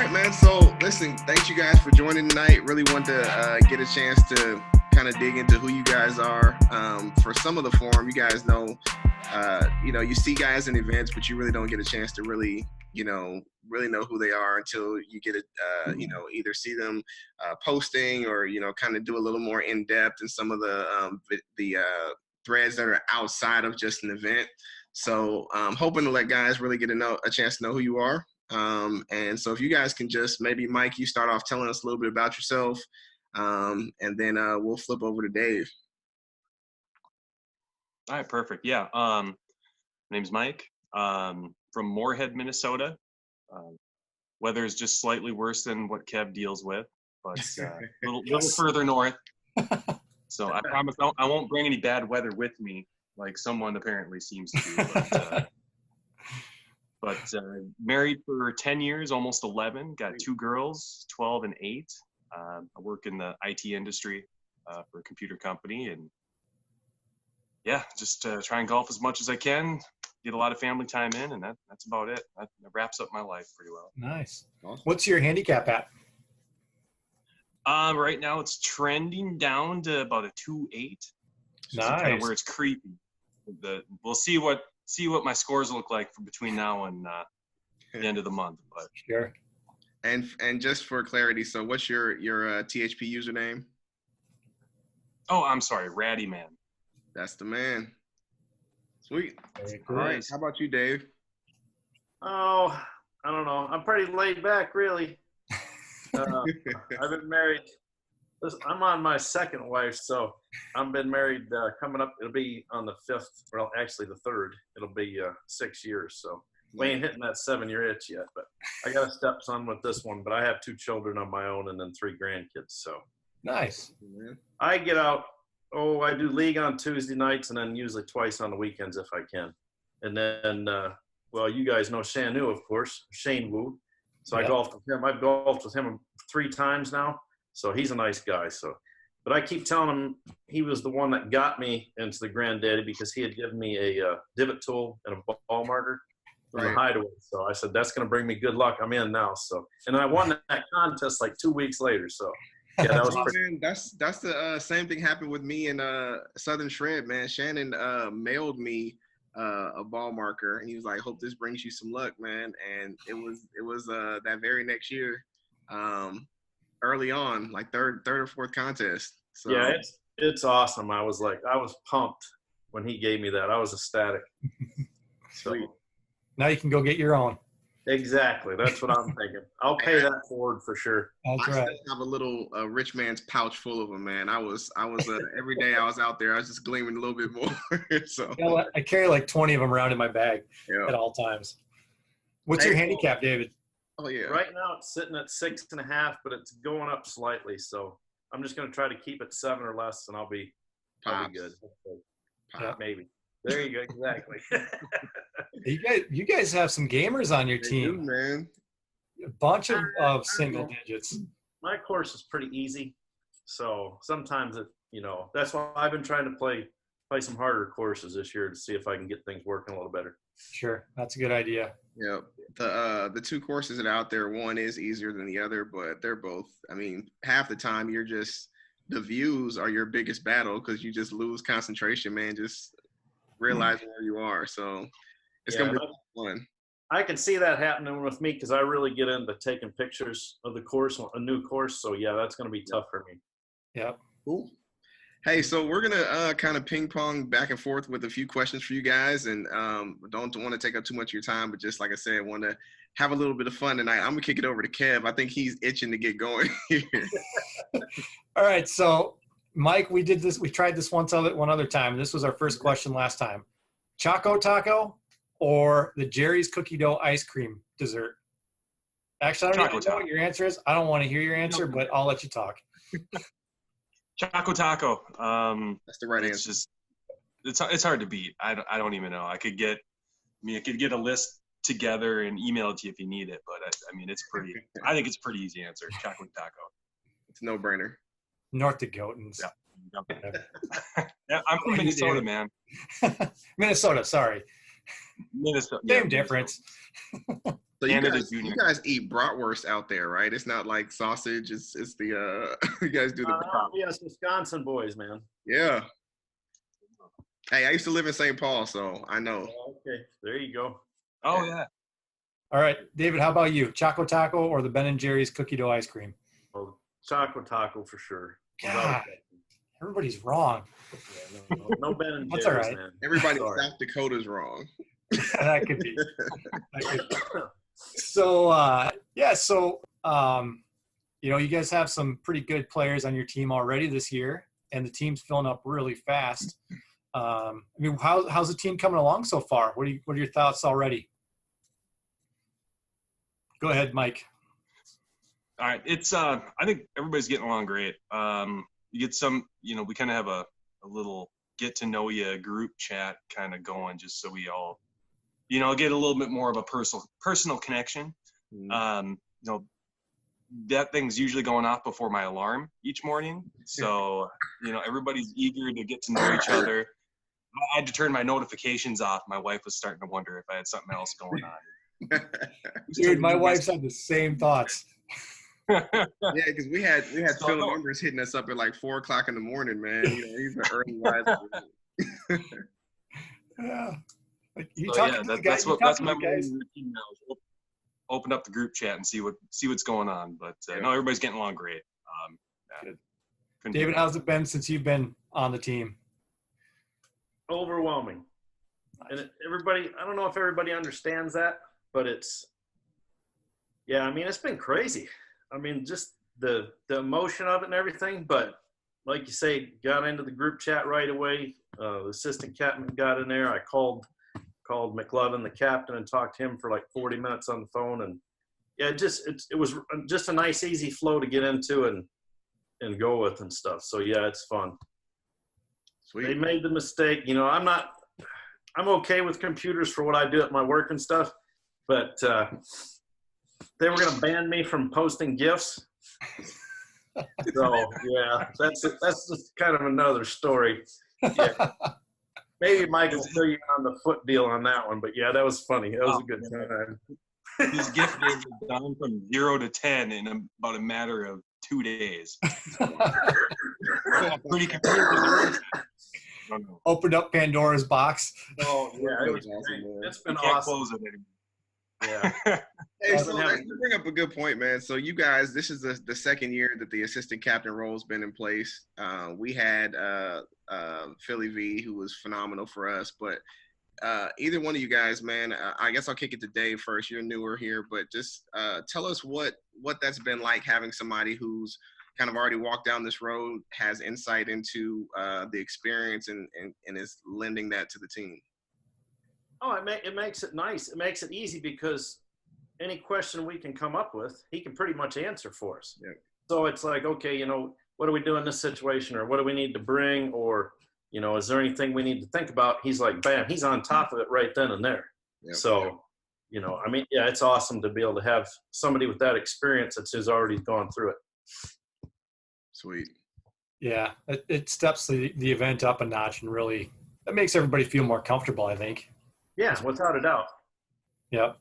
right, man. So, listen, thanks you guys for joining tonight. Really want to get a chance to kind of dig into who you guys are. For some of the forum, you guys know, you see guys in events, but you really don't get a chance to really know who they are until you get it, either see them posting or, kind of do a little more in depth in some of the threads that are outside of just an event. So hoping to let guys really get a chance to know who you are. And so if you guys can just maybe, Mike, you start off telling us a little bit about yourself, and then we'll flip over to Dave. All right, perfect. Yeah. My name's Mike, from Moorhead, Minnesota. Weather is just slightly worse than what Kev deals with, but a little further north. So I promise I won't bring any bad weather with me, like someone apparently seems to. But married for 10 years, almost 11. Got 2 girls, 12 and 8. I work in the IT industry for a computer company, and yeah, just try and golf as much as I can. Get a lot of family time in, and that's about it. That wraps up my life pretty well. Nice. Awesome. What's your handicap at? Right now it's trending down to about a 2.8. Nice. Kind of where it's creepy. We'll see what my scores look like for between now and the end of the month. But sure. And just for clarity, so what's your THP username? Oh, I'm sorry, Radiman. That's the man. Sweet. All right. How about you, Dave? Oh, I don't know. I'm pretty laid back, really. I've been married. I'm on my second wife, so I've been married coming up. It'll be on the 5th, well, actually the 3rd. It'll be 6 years, so we ain't hitting that 7-year itch yet. But I got a stepson with this one, but I have 2 children of my own and then 3 grandkids. So nice. I get out. Oh, I do league on Tuesday nights and then usually twice on the weekends if I can. And then, well, you guys know Shanu, of course, Shane Wu. So I golfed with him. I've golfed with him 3 times now. So he's a nice guy. So, but I keep telling him he was the one that got me into the Grandaddy because he had given me a divot tool and a ball marker from the hideaway. So I said, that's going to bring me good luck. I'm in now. So, and I won that contest like 2 weeks later. So yeah, that was man, that's the same thing happened with me in Southern Shred, man. Shannon mailed me a ball marker and he was like, hope this brings you some luck, man. And it was that very next year, early on, like third or fourth contest. So yeah, it's awesome. I was pumped when he gave me that. I was ecstatic. So now you can go get your own. Exactly. That's what I'm thinking. I'll pay that forward for sure. That's I right. still have a little rich man's pouch full of them, man. I was every day I was out there, I was just gleaming a little bit more. So I carry like 20 of them around in my bag at all times. What's your handicap, David? Oh yeah. Right now it's sitting at 6.5, but it's going up slightly. So I'm just going to try to keep it 7 or less, and I'll be good. Maybe. There you go. Exactly. You guys have some gamers on your team, man. A bunch of single digits. My course is pretty easy, so sometimes that's why I've been trying to play some harder courses this year to see if I can get things working a little better. Sure, that's a good idea. Yeah, the 2 courses that are out there, one is easier than the other, but they're both. I mean, half the time the views are your biggest battle because you just lose concentration, man. Just realizing where you are. So it's going to be fun. I can see that happening with me because I really get into taking pictures of the course, a new course. So yeah, that's going to be tough for me. Yeah. Cool. Hey, so we're going to kind of ping pong back and forth with a few questions for you guys, and don't want to take up too much of your time, but just like I said, want to have a little bit of fun tonight. I'm going to kick it over to Kev. I think he's itching to get going here. All right. So Mike, we tried this one other time. This was our first question last time. Choco Taco or the Jerry's Cookie Dough ice cream dessert? Actually, I don't even know what your answer is. I don't want to hear your answer, but I'll let you talk. Choco Taco. That's the right answer. It's hard to beat. I don't even know. I could get a list together and email it to you if you need it, but I think it's a pretty easy answer. Choco Taco. It's a no-brainer. North Dakotans. Yeah, I'm from Minnesota, man. Minnesota, sorry. Minnesota. Same yeah, difference. So Canada you Junior. guys eat bratwurst out there, right? It's not like sausage. It's the you guys do the Yes, Wisconsin boys, man. yeah. Hey, I used to live in St. Paul, so I know. Okay, there you go. Oh yeah. All right, David, how about you? Choco Taco or the Ben & Jerry's cookie dough ice cream? Well, Choco Taco for sure. God, everybody's wrong. Yeah, no Ben and That's Jerry's, all right. man. Everybody in Sorry. South Dakota's wrong. That could be. So, you guys have some pretty good players on your team already this year, and the team's filling up really fast. How's the team coming along so far? What are your thoughts already? Go ahead, Mike. All right. It's I think everybody's getting along great. You get some, we kind of have a little get to know you group chat kind of going, just so we all, get a little bit more of a personal connection. That thing's usually going off before my alarm each morning. So, everybody's eager to get to know each other. I had to turn my notifications off. My wife was starting to wonder if I had something else going on. Dude, my wife's had the same thoughts. Yeah, because we had Phil Embers hitting us up at like 4 o'clock in the morning, man. He's an early riser. Yeah. That's my morning routine now. Open up the group chat and see what's going on. But no, everybody's getting along great. Good. David, how's it been since you've been on the team? Overwhelming. And everybody, I don't know if everybody understands that, but it's been crazy. Just the emotion of it and everything. But like you say, got into the group chat right away. The assistant captain got in there. I called McLovin, the captain, and talked to him for like 40 minutes on the phone. And yeah, it was just a nice, easy flow to get into and go with and stuff. So yeah, it's fun. Sweet. They made the mistake. I'm okay with computers for what I do at my work and stuff, but they were going to ban me from posting GIFs. So yeah, that's just kind of another story. Yeah. Maybe Mike will fill you on the foot deal on that one, but yeah, that was funny. That was a good time. His gift games are down from 0 to 10 in about a matter of 2 days. Pretty confused. Opened up Pandora's box. Oh yeah, it was awesome, man. It's been Can't awesome. close it anymore. Yeah. Hey, so you bring up a good point, man. So you guys, this is the second year that the assistant captain role's been in place. We had Philly V, who was phenomenal for us. But either one of you guys, man, I guess I'll kick it to Dave first. You're newer here, but just tell us what that's been like having somebody who's kind of already walked down this road, has insight into the experience, and is lending that to the team. Oh, it makes it nice. It makes it easy because any question we can come up with, he can pretty much answer for us. Yep. So it's like, okay, what do we do in this situation, or what do we need to bring, or is there anything we need to think about? He's like, bam, he's on top of it right then and there. Yep. So, it's awesome to be able to have somebody with that experience that's already gone through it. Sweet. Yeah, it steps the event up a notch, and really that makes everybody feel more comfortable, I think. Yeah, without a doubt. Yep.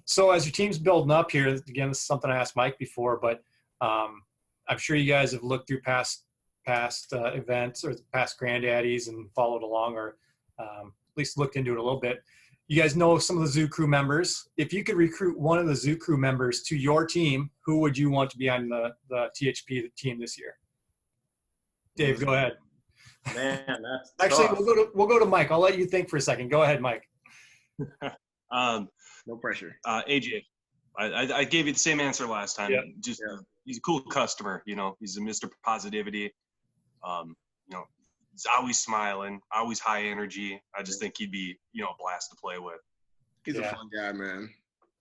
So as your team's building up here, again, this is something I asked Mike before, but I'm sure you guys have looked through past events or past Granddaddies and followed along, or at least looked into it a little bit. You guys know some of the zoo crew members. If you could recruit one of the zoo crew members to your team, who would you want to be on the THP team this year? Dave, go ahead. Man, that's actually tough. we'll go to Mike. I'll let you think for a second. Go ahead, Mike. No pressure. AJ, I gave you the same answer last time. Yeah. He's a cool customer. He's a Mr. Positivity. He's always smiling, always high energy. I just think he'd be a blast to play with. He's a fun guy, man.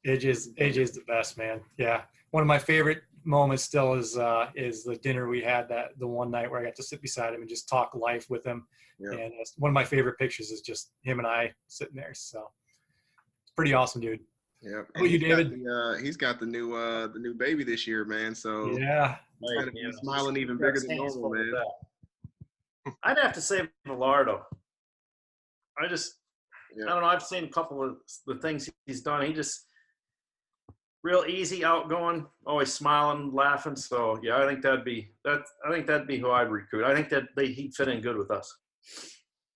AJ's the best, man. Yeah, one of my favorite moments still is the dinner we had the one night where I got to sit beside him and just talk life with him. Yeah. And one of my favorite pictures is just him and I sitting there. So it's pretty awesome, dude. Yeah. How you, David? He's got the new baby this year, man. So yeah, he's smiling even bigger than normal, man. I'd have to say Velardo. I don't know. I've seen a couple of the things he's done. He just real easy, outgoing, always smiling, laughing. So yeah, I think that'd be who I'd recruit. I think that he'd fit in good with us.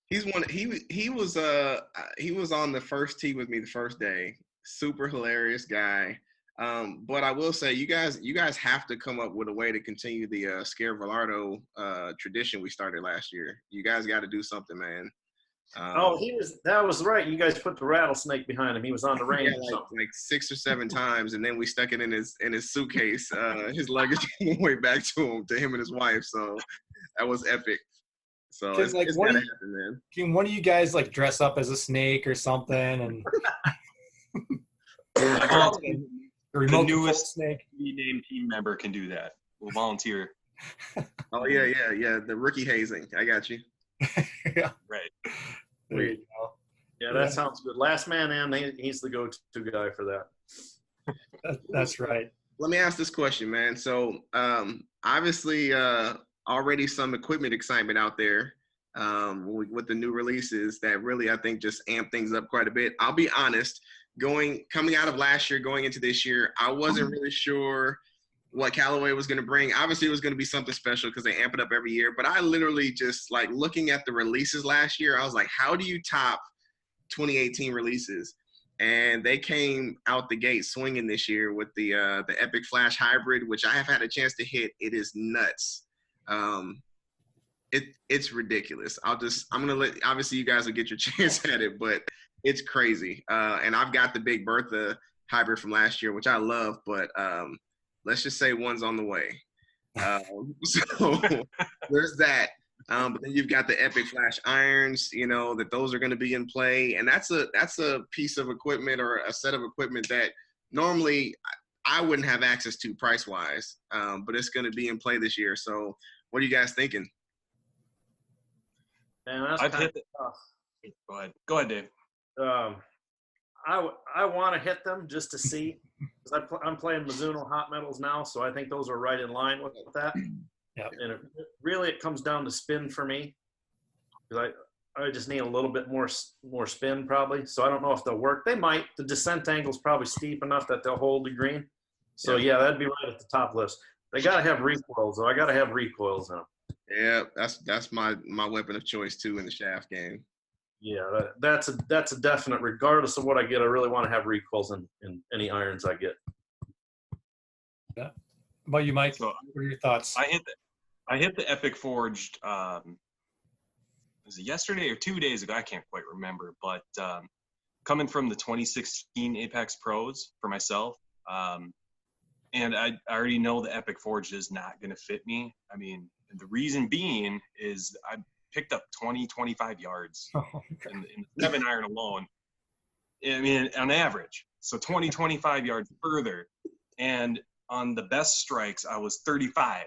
He's one. He was on the first tee with me the first day. Super hilarious guy. But I will say, you guys have to come up with a way to continue the Scare Velardo tradition we started last year. You guys got to do something, man. That was right. You guys put the rattlesnake behind him. He was on the range. Yeah, like 6 or 7 times, and then we stuck it in his suitcase. His luggage on the way back to him and his wife. So that was epic. So it's gotta happen, man. Can one of you guys like dress up as a snake or something and the newest snake named team member can do that. We'll volunteer. Oh yeah. The rookie hazing. I got you. Yeah. Right. There you go. Yeah, that sounds good. Last man in, he's the go-to guy for that. That's right. Let me ask this question, man. So obviously already some equipment excitement out there with the new releases that really, I think, just amp things up quite a bit. I'll be honest, coming out of last year, going into this year, I wasn't really sure what Callaway was going to bring. Obviously, it was going to be something special because they amp it up every year. But I literally just, like, looking at the releases last year, I was like, how do you top 2018 releases? And they came out the gate swinging this year with the Epic Flash Hybrid, which I have had a chance to hit. It is nuts. It's ridiculous. I'm gonna let, obviously you guys will get your chance at it, but it's crazy. And I've got the Big Bertha hybrid from last year, which I love, but let's just say one's on the way. So there's that. But then you've got the Epic Flash irons, those are going to be in play. And that's a piece of equipment or a set of equipment that normally I wouldn't have access to price-wise, but it's going to be in play this year. So what are you guys thinking? Man, that's I've hit it. Go ahead, Dave. I want to hit them just to see, because I'm playing Mizuno Hot Metals now, so I think those are right in line with that. Yeah. And it comes down to spin for me, because I just need a little bit more spin probably. So I don't know if they'll work. They might. The descent angle's probably steep enough that they'll hold the green. So yeah, that'd be right at the top list. They got to have recoils, though. I got to have recoils in them. Yeah, that's my weapon of choice too in the shaft game. Yeah, that's a definite. Regardless of what I get, I really want to have recoils in any irons I get. Yeah. But you, Mike, So, what are your thoughts? I hit the Epic Forged. Was it yesterday or 2 days ago? I can't quite remember. But coming from the 2016 Apex Pros for myself, and I already know the Epic Forged is not going to fit me. I mean, the reason being is I picked up 25 yards in the 7-iron alone. I mean, on average. So 25 yards further. And on the best strikes, I was 35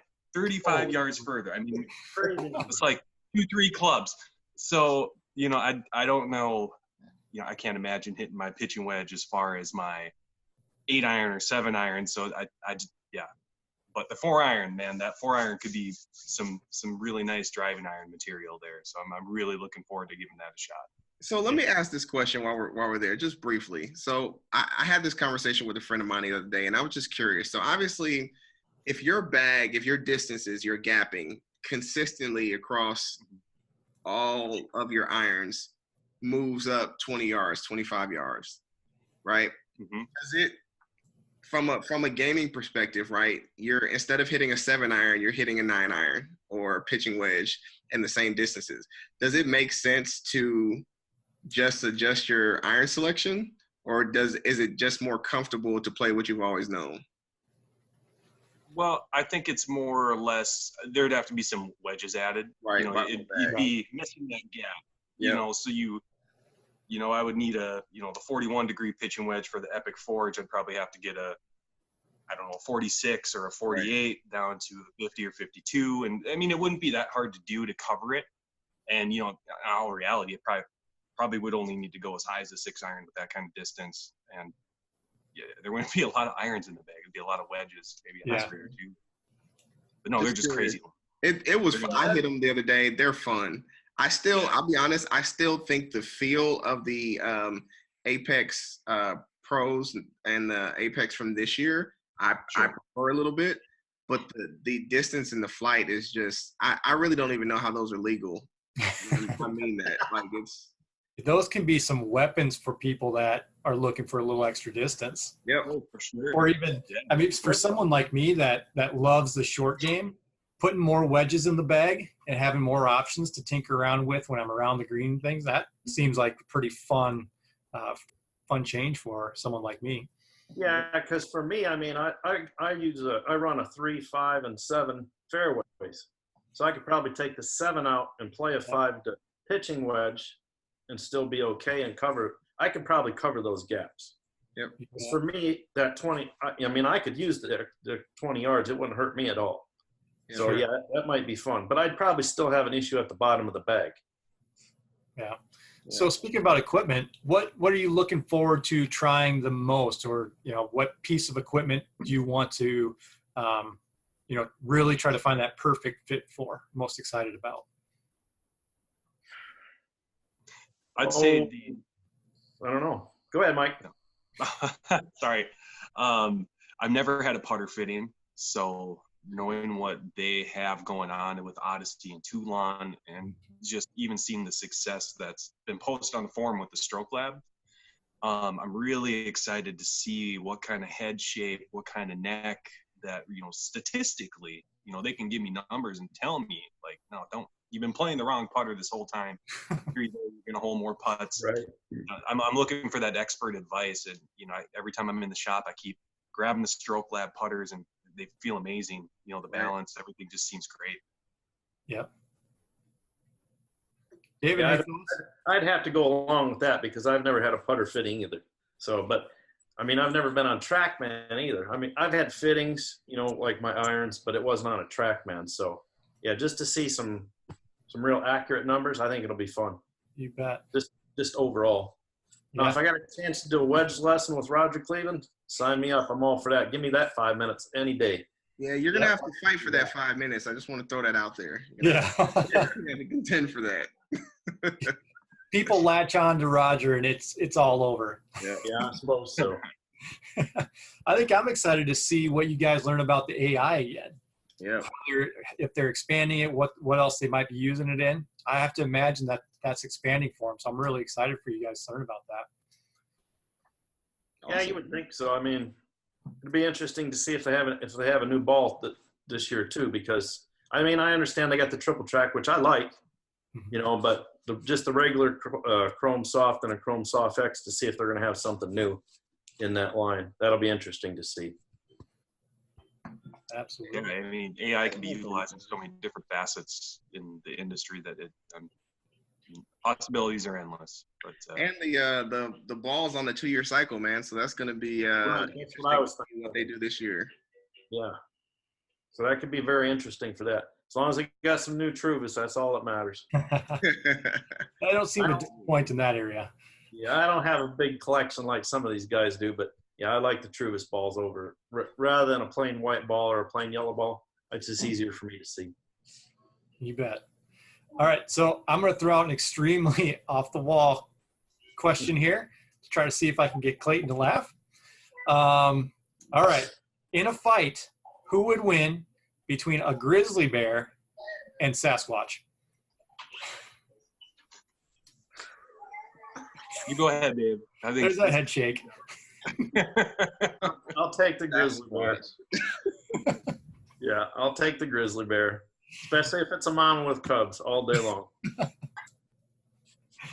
yards further. I mean, it's like 2-3 clubs. So, I don't know. I can't imagine hitting my pitching wedge as far as my 8-iron or 7-iron. So I just, yeah. But the 4-iron, man, that 4-iron could be some really nice driving iron material there. So I'm really looking forward to giving that a shot. So let me ask this question while we're there, just briefly. So I had this conversation with a friend of mine the other day, and I was just curious. So obviously, if your distances, you're gapping consistently across all of your irons moves up 20 yards, 25 yards, right? Mm-hmm. Does it, from a gaming perspective, right? You're, instead of hitting a 7-iron, you're hitting a 9-iron or pitching wedge in the same distances. Does it make sense to just adjust your iron selection, or is it just more comfortable to play what you've always known? Well, I think it's more or less there'd have to be some wedges added. Right. You'd be missing that gap. So I would need the 41-degree pitching wedge for the Epic Forge. I'd probably have to get a 46 or a 48 down to 50 or 52. And I mean, it wouldn't be that hard to do to cover it. And, in all reality, it probably would only need to go as high as a 6-iron with that kind of distance. And yeah, there wouldn't be a lot of irons in the bag. It'd be a lot of wedges, maybe a hybrid or two. But no, they're just crazy. It was fun. I hit them the other day. They're fun. I'll be honest, I still think the feel of the Apex Pros and the Apex from this year, I prefer a little bit. But the distance in the flight is just, I really don't even know how those are legal. I mean that. Like, it's. Those can be some weapons for people that are looking for a little extra distance. Yep. Oh, for sure. Or even, I mean, for someone like me that loves the short game, putting more wedges in the bag and having more options to tinker around with when I'm around the green things, that seems like a pretty fun change for someone like me. Yeah, because for me, I mean, I run a 3, 5, and 7 fairways, so I could probably take the 7 out and play a 5 to pitching wedge, and still be okay and cover. I could probably cover those gaps. Yep. For me, that 20, I mean, I could use the 20 yards. It wouldn't hurt me at all. Yeah, so sure. yeah, that might be fun. But I'd probably still have an issue at the bottom of the bag. Yeah. So speaking about equipment, what are you looking forward to trying the most, or what piece of equipment do you want to really try to find that perfect fit for? Most excited about? I'd say I don't know. Go ahead, Mike. Sorry. I've never had a putter fitting, so knowing what they have going on with Odyssey and Toulon, and just even seeing the success that's been posted on the forum with the Stroke Lab, I'm really excited to see what kind of head shape, what kind of neck that, statistically, they can give me numbers and tell me, like, no, don't. You've been playing the wrong putter this whole time. You're going to hold more putts. Right. I'm looking for that expert advice, and every time I'm in the shop, I keep grabbing the Stroke Lab putters, and they feel amazing. The balance, everything just seems great. Yep. David, yeah, I'd have to go along with that because I've never had a putter fitting either. So, but I mean, I've never been on TrackMan either. I mean, I've had fittings, like my irons, but it wasn't on a TrackMan. So, yeah, just to see some real accurate numbers, I think it'll be fun. You bet. Just overall. Now, if I got a chance to do a wedge lesson with Roger Cleveland, sign me up. I'm all for that. Give me that 5 minutes any day. Yeah, you're gonna have to fight for that 5 minutes. I just want to throw that out there. Yeah. You have to contend for that. People latch on to Roger, and it's all over. Yeah, I suppose so. I think I'm excited to see what you guys learn about the AI again. Yeah. If they're expanding it, what else they might be using it in. I have to imagine that's expanding for them. So I'm really excited for you guys to learn about that. Yeah, you would think so. I mean, it'd be interesting to see if they have a new ball this year too, because I mean, I understand they got the triple track, which I like, but just the regular Chrome Soft and a Chrome Soft X, to see if they're going to have something new in that line. That'll be interesting to see. Absolutely. Yeah, I mean, AI can be utilized in so many different facets in the industry that possibilities are endless. But and the balls on the 2-year cycle, man. So that's going to be that's what I was thinking. What they do this year. Yeah. So that could be very interesting for that. As long as they got some new Truvis, that's all that matters. I don't seem to disappoint in that area. Yeah, I don't have a big collection like some of these guys do, but yeah, I like the Truvis balls over rather than a plain white ball or a plain yellow ball. It's just easier for me to see. You bet. All right, so I'm going to throw out an extremely off-the-wall question here to try to see if I can get Clayton to laugh. All right, in a fight, who would win between a grizzly bear and Sasquatch? you go ahead, Dave. I think There's that head shake. I'll take the grizzly bear. Yeah, I'll take the grizzly bear, especially if it's a mama with cubs all day long.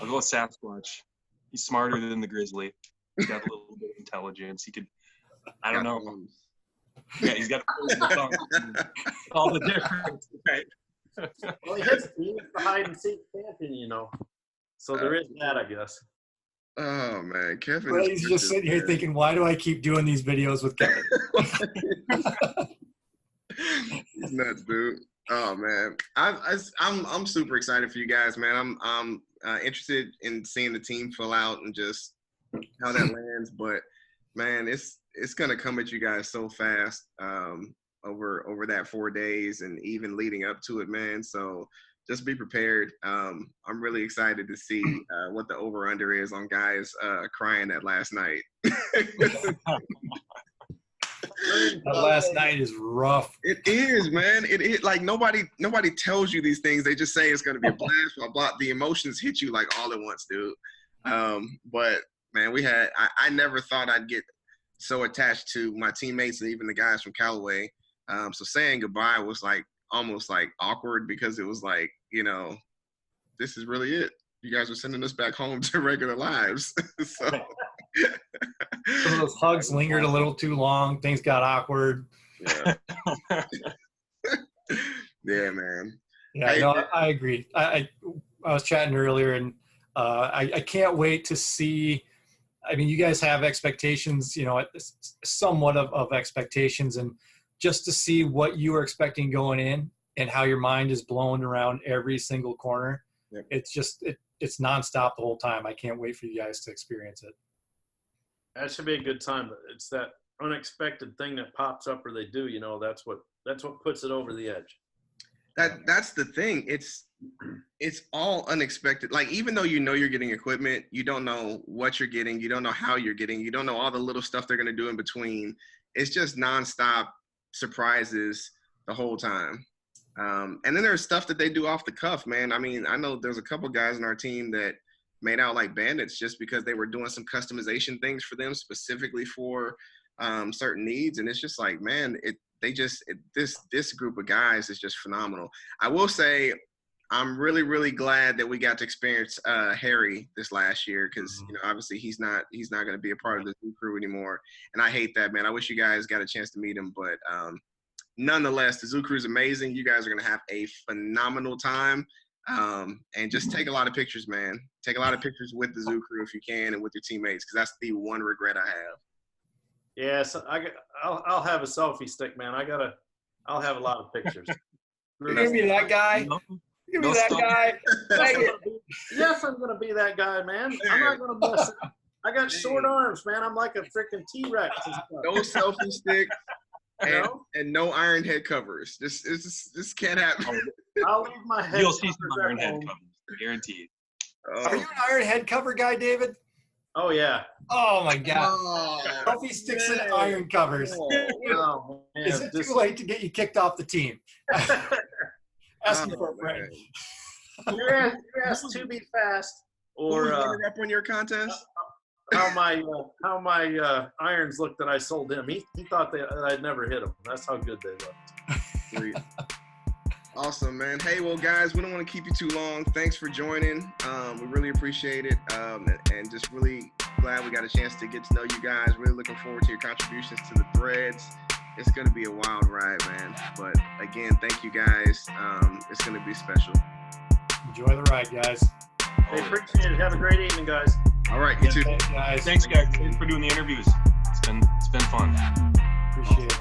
I'll go with Sasquatch. He's smarter than the grizzly. He's got a little bit of intelligence. He could, I don't know. Yeah, he's got all the difference, right? Well, he is the hide and seek champion, So there is that, I guess. Oh man, Kevin. Well, he's just sitting here thinking, why do I keep doing these videos with Kevin? He's nuts, dude. Oh man, I'm super excited for you guys, man. I'm interested in seeing the team fill out and just how that lands. But man, it's gonna come at you guys so fast over that 4 days and even leading up to it, man. So just be prepared. I'm really excited to see what the over/under is on guys crying that last night. That last night is rough. It is, man. It is like nobody tells you these things. They just say it's gonna be a blast, blah blah. The emotions hit you like all at once, dude. But man, I never thought I'd get so attached to my teammates and even the guys from Callaway. So saying goodbye was like almost like awkward because it was like, this is really it. You guys are sending us back home to regular lives. So some of those hugs lingered a little too long. Things got awkward. Yeah. Yeah, man. Yeah, Hey, no, I agree. I was chatting earlier, and I can't wait to see. I mean, you guys have expectations, somewhat of expectations, and just to see what you were expecting going in and how your mind is blown around every single corner. Yep. It's nonstop the whole time. I can't wait for you guys to experience it. That should be a good time. It's that unexpected thing that pops up, or they do. That's what puts it over the edge. That's the thing. It's all unexpected. Like, even though you're getting equipment, you don't know what you're getting. You don't know how you're getting. You don't know all the little stuff they're going to do in between. It's just nonstop surprises the whole time. And then there's stuff that they do off the cuff, man. I mean, I know there's a couple guys in our team that made out like bandits just because they were doing some customization things for them specifically for certain needs. And it's just like, man, this group of guys is just phenomenal. I will say I'm really, really glad that we got to experience Harry this last year because, obviously he's not going to be a part of the Zoo Crew anymore. And I hate that, man. I wish you guys got a chance to meet him. But nonetheless, the Zoo Crew is amazing. You guys are going to have a phenomenal time. And just take a lot of pictures, man. Take a lot of pictures with the Zoo Crew if you can and with your teammates because that's the one regret I have. Yeah, so I'll have a selfie stick, man. I'll have a lot of pictures. You're gonna be that guy. You're gonna be that guy. Yes, I'm gonna be that guy, man. I'm not gonna mess up. I got short arms, man. I'm like a freaking T-Rex. No selfie stick and no iron head covers. This can't happen. I'll leave my head. You'll see some iron head covers, guaranteed. Are you an iron head cover guy, David? Oh yeah. Oh my God. Selfie sticks and iron covers. Oh, man. Is it too late to get you kicked off the team? Asking for a friend. You're asked to be fast, or Who's runner-up on your contest? How my irons looked that I sold him. He thought that I'd never hit him. That's how good they looked. Sweet. Awesome, man. Hey, well, guys, we don't want to keep you too long. Thanks for joining. We really appreciate it, and just really glad we got a chance to get to know you guys. Really looking forward to your contributions to the threads. It's going to be a wild ride, man. But, again, thank you, guys. It's going to be special. Enjoy the ride, guys. Hey, appreciate it. Have a great evening, guys. All right, you too. Guys. Thanks, guys. Thanks for doing the interviews. It's been fun. Appreciate it.